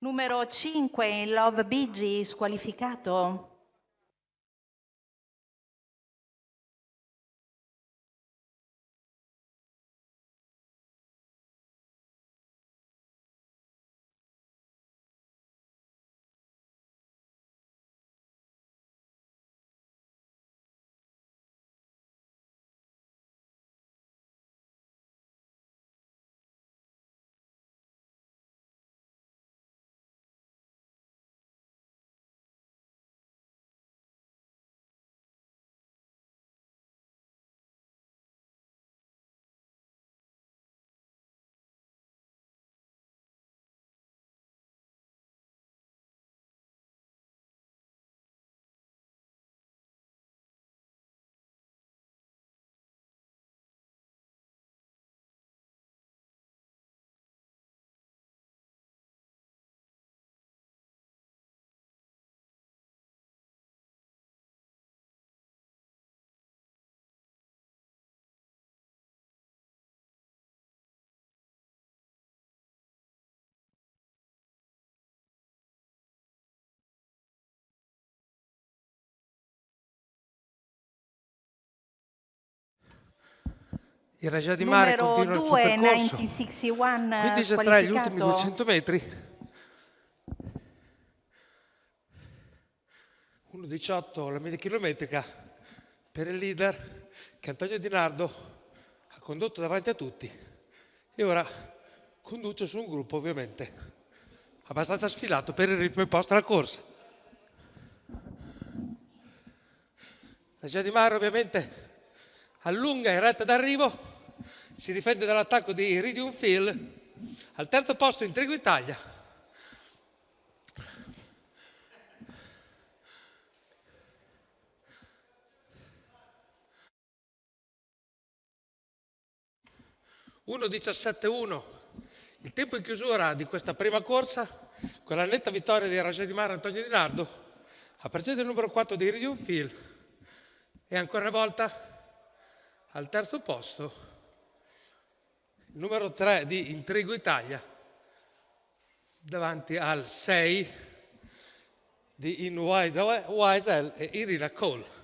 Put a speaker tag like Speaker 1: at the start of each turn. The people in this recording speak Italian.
Speaker 1: Numero 5, in Love Bigi, squalificato.
Speaker 2: Il Raja di Mare
Speaker 1: Numero
Speaker 2: continua il suo
Speaker 1: 2,
Speaker 2: percorso.
Speaker 1: 9061,
Speaker 2: 15-3 gli ultimi
Speaker 1: squalificato.
Speaker 2: 200 metri. 1:18 la media chilometrica per il leader che Antonio Di Nardo ha condotto davanti a tutti e ora conduce su un gruppo ovviamente abbastanza sfilato per il ritmo imposto alla corsa. Raja di Mare ovviamente allunga in retta d'arrivo, si difende dall'attacco di Iridium Phil, al terzo posto Intrigo Italia. (1:17.1) il tempo in chiusura di questa prima corsa, con la netta vittoria di Raja di Mare Antonio Di Nardo, a precedere il numero 4 di Iridium Phil e ancora una volta al terzo posto il numero 3 di Intrigo Italia davanti al 6 di In Wise e Irina Cole.